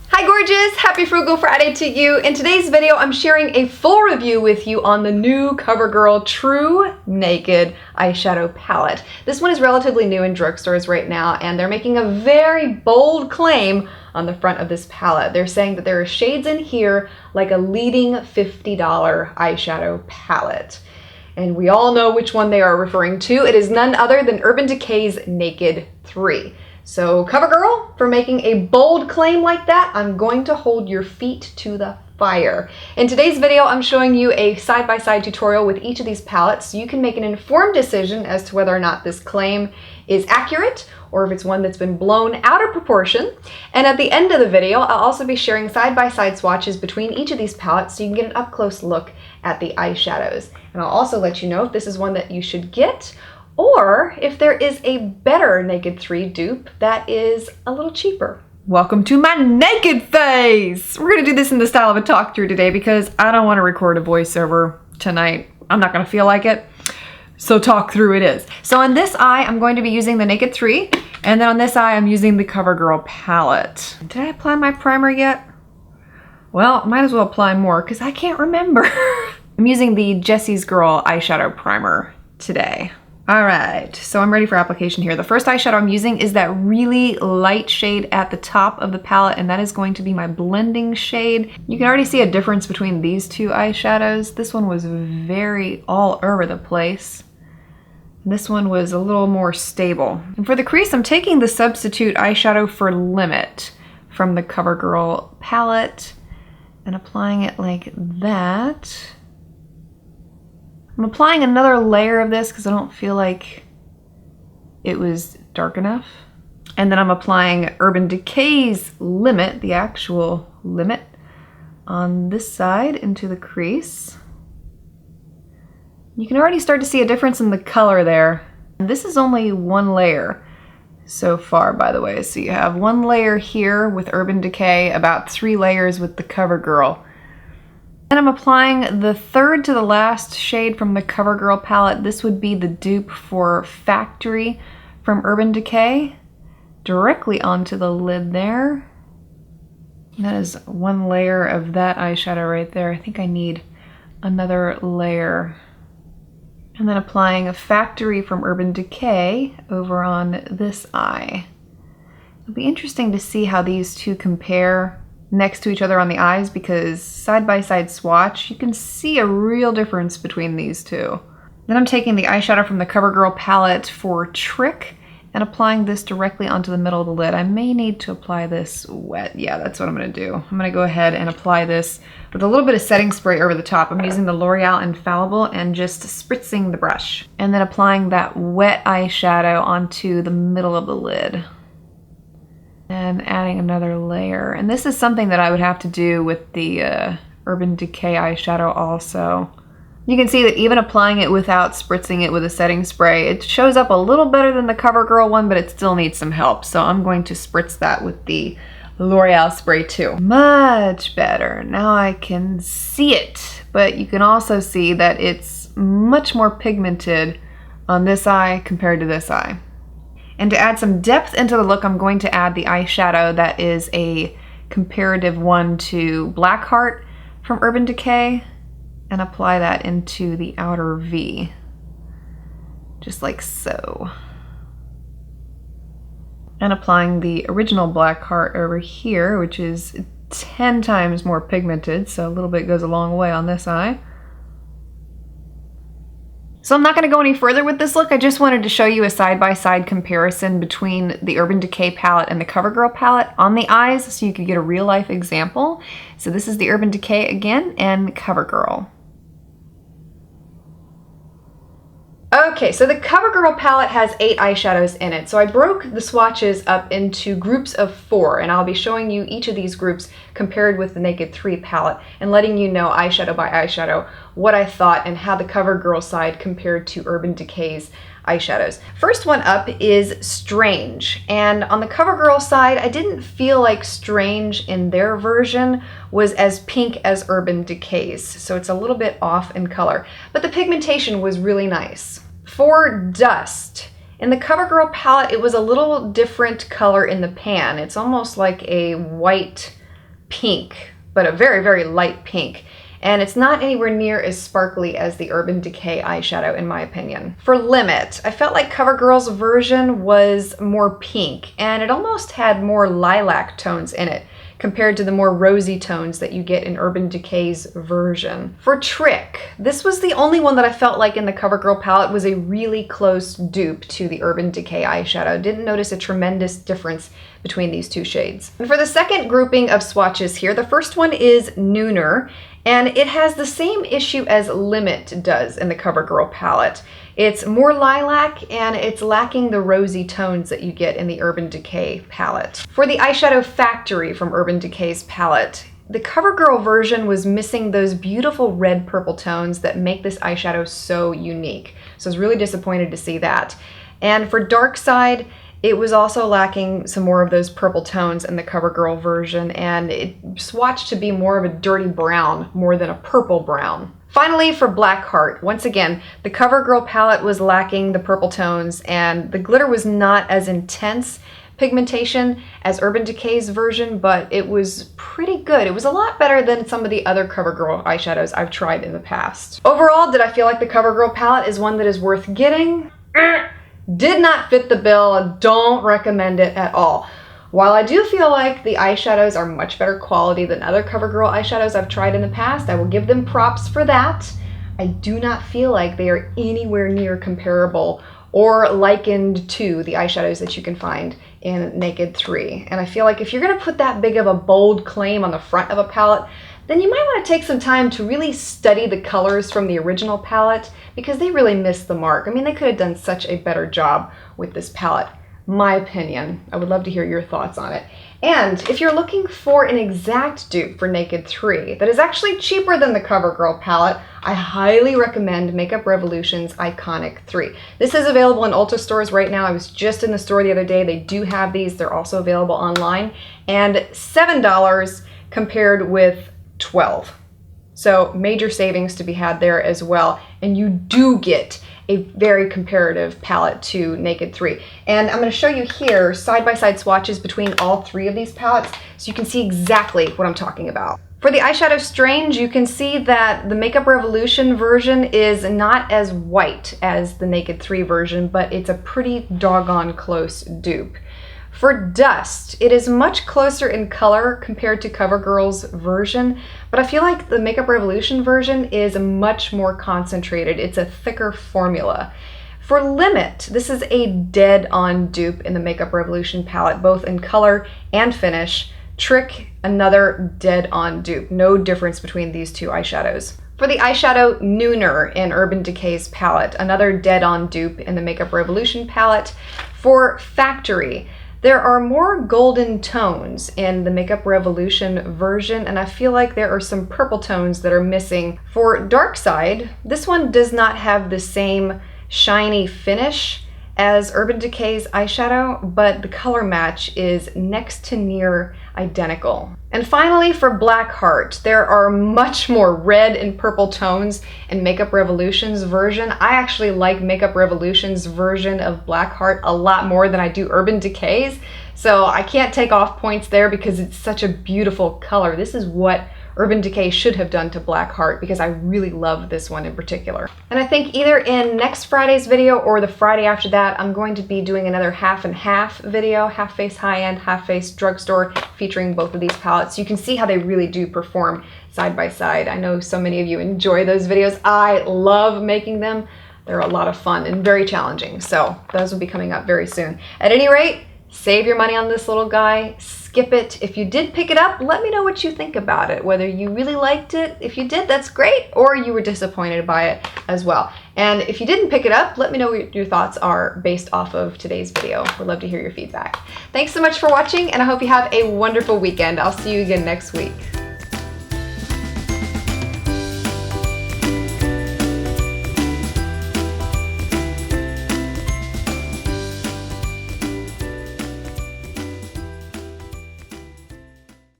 Hi gorgeous! Happy Frugal Friday to you. In today's video, I'm sharing a full review with you on the new CoverGirl TruNaked eyeshadow palette. This one is relatively new in drugstores right now, and they're making a very bold claim on the front of this palette. They're saying that there are shades in here like a leading $50 eyeshadow palette. And we all know which one they are referring to. It is none other than Urban Decay's Naked 3. So CoverGirl, for making a bold claim like that, I'm going to hold your feet to the fire. In today's video, I'm showing you a side-by-side tutorial with each of these palettes so you can make an informed decision as to whether or not this claim is accurate or if it's one that's been blown out of proportion. And at the end of the video, I'll also be sharing side-by-side swatches between each of these palettes so you can get an up-close look at the eyeshadows. And I'll also let you know if this is one that you should get, or if there is a better Naked 3 dupe that is a little cheaper. Welcome to my naked face! We're gonna do this in the style of a talk through today because I don't want to record a voiceover tonight. I'm not gonna feel like it, so talk through it is. So on this eye, I'm going to be using the Naked 3, and then on this eye, I'm using the CoverGirl palette. Did I apply my primer yet? Well, might as well apply more because I can't remember. I'm using the Jessie's Girl eyeshadow primer today. All right, so I'm ready for application here. The first eyeshadow I'm using is that really light shade at the top of the palette, and that is going to be my blending shade. You can already see a difference between these two eyeshadows. This one was very all over the place. This one was a little more stable. And for the crease, I'm taking the substitute eyeshadow for Limit from the CoverGirl palette and applying it like that. I'm applying another layer of this because I don't feel like it was dark enough. And then I'm applying Urban Decay's Limit, the actual Limit, on this side into the crease. You can already start to see a difference in the color there. And this is only one layer so far, by the way. So you have one layer here with Urban Decay, about 3 layers with the CoverGirl. Then I'm applying the third to the last shade from the CoverGirl palette. This would be the dupe for Factory from Urban Decay, directly onto the lid there. And that is one layer of that eyeshadow right there. I think I need another layer. And then applying a Factory from Urban Decay over on this eye. It'll be interesting to see how these two compare next to each other on the eyes, because side-by-side swatch, you can see a real difference between these two. Then I'm taking the eyeshadow from the CoverGirl palette for Trick and applying this directly onto the middle of the lid. I may need to apply this wet. Yeah, that's what I'm gonna do. I'm gonna go ahead and apply this with a little bit of setting spray over the top. I'm using the L'Oreal Infallible and just spritzing the brush. And then applying that wet eyeshadow onto the middle of the lid. And adding another layer. And this is something that I would have to do with the Urban Decay eyeshadow also. You can see that even applying it without spritzing it with a setting spray, it shows up a little better than the CoverGirl one, but it still needs some help. So I'm going to spritz that with the L'Oreal spray too. Much better. Now I can see it, but you can also see that it's much more pigmented on this eye compared to this eye. And to add some depth into the look, I'm going to add the eyeshadow that is a comparative one to Blackheart from Urban Decay and apply that into the outer V, just like so. And applying the original Blackheart over here, which is 10 times more pigmented, so a little bit goes a long way on this eye. So I'm not going to go any further with this look. I just wanted to show you a side-by-side comparison between the Urban Decay palette and the CoverGirl palette on the eyes so you could get a real-life example. So this is the Urban Decay again and CoverGirl. Okay, so the CoverGirl palette has 8 eyeshadows in it. So I broke the swatches up into groups of 4, and I'll be showing you each of these groups compared with the Naked 3 palette and letting you know eyeshadow by eyeshadow what I thought and how the CoverGirl side compared to Urban Decay's eyeshadows. First one up is Strange, and on the CoverGirl side, I didn't feel like Strange in their version was as pink as Urban Decay's, so it's a little bit off in color, but the pigmentation was really nice. For Dust, In the CoverGirl palette, it was a little different color in the pan. It's almost like a white pink, but a very, very light pink. And it's not anywhere near as sparkly as the Urban Decay eyeshadow, in my opinion. For Limit, I felt like CoverGirl's version was more pink, and it almost had more lilac tones in it, compared to the more rosy tones that you get in Urban Decay's version. For Trick, this was the only one that I felt like in the CoverGirl palette was a really close dupe to the Urban Decay eyeshadow. Didn't notice a tremendous difference between these two shades. And for the second grouping of swatches here, the first one is Nooner, and it has the same issue as Limit does in the CoverGirl palette. It's more lilac and it's lacking the rosy tones that you get in the Urban Decay palette. For the eyeshadow Factory from Urban Decay's palette, the CoverGirl version was missing those beautiful red purple tones that make this eyeshadow so unique. So I was really disappointed to see that. And for Dark Side, it was also lacking some more of those purple tones in the CoverGirl version, and it swatched to be more of a dirty brown more than a purple brown. Finally, for Blackheart, once again, the CoverGirl palette was lacking the purple tones, and the glitter was not as intense pigmentation as Urban Decay's version, but it was pretty good. It was a lot better than some of the other CoverGirl eyeshadows I've tried in the past. Overall, did I feel like the CoverGirl palette is one that is worth getting? Did not fit the bill. Don't recommend it at all. While I do feel like the eyeshadows are much better quality than other CoverGirl eyeshadows I've tried in the past, I will give them props for that. I do not feel like they are anywhere near comparable or likened to the eyeshadows that you can find in Naked 3. And I feel like if you're going to put that big of a bold claim on the front of a palette, then you might want to take some time to really study the colors from the original palette, because they really missed the mark. I mean, they could have done such a better job with this palette. My opinion. I would love to hear your thoughts on it. And if you're looking for an exact dupe for Naked 3 that is actually cheaper than the CoverGirl palette, I highly recommend Makeup Revolution's Iconic 3. This is available in Ulta stores right now. I was just in the store the other day. They do have these. They're also available online. And $7 compared with $12. So major savings to be had there as well. And you do get a very comparative palette to Naked 3. And I'm going to show you here side-by-side swatches between all three of these palettes so you can see exactly what I'm talking about. For the eyeshadow Strange, you can see that the Makeup Revolution version is not as white as the Naked 3 version, but it's a pretty doggone close dupe. For Dust, it is much closer in color compared to CoverGirl's version, but I feel like the Makeup Revolution version is much more concentrated. It's a thicker formula. For Limit, this is a dead-on dupe in the Makeup Revolution palette, both in color and finish. Trick, another dead-on dupe. No difference between these two eyeshadows. For the eyeshadow Nooner in Urban Decay's palette, another dead-on dupe in the Makeup Revolution palette. For Factory, there are more golden tones in the Makeup Revolution version, and I feel like there are some purple tones that are missing. For Dark Side, this one does not have the same shiny finish as Urban Decay's eyeshadow, but the color match is next to near identical. And finally, for Blackheart, there are much more red and purple tones in Makeup Revolution's version. I actually like Makeup Revolution's version of Blackheart a lot more than I do Urban Decay's, so I can't take off points there because it's such a beautiful color. This is what Urban Decay should have done to Blackheart, because I really love this one in particular. And I think either in next Friday's video or the Friday after that, I'm going to be doing another half and half video, half face high-end, half face drugstore, featuring both of these palettes. You can see how they really do perform side by side. I know so many of you enjoy those videos. I love making them. They're a lot of fun and very challenging. So those will be coming up very soon. At any rate, save your money on this little guy. Skip it. If you did pick it up, let me know what you think about it. Whether you really liked it, if you did, that's great, or you were disappointed by it as well. And if you didn't pick it up, let me know what your thoughts are based off of today's video. We'd love to hear your feedback. Thanks so much for watching, and I hope you have a wonderful weekend. I'll see you again next week.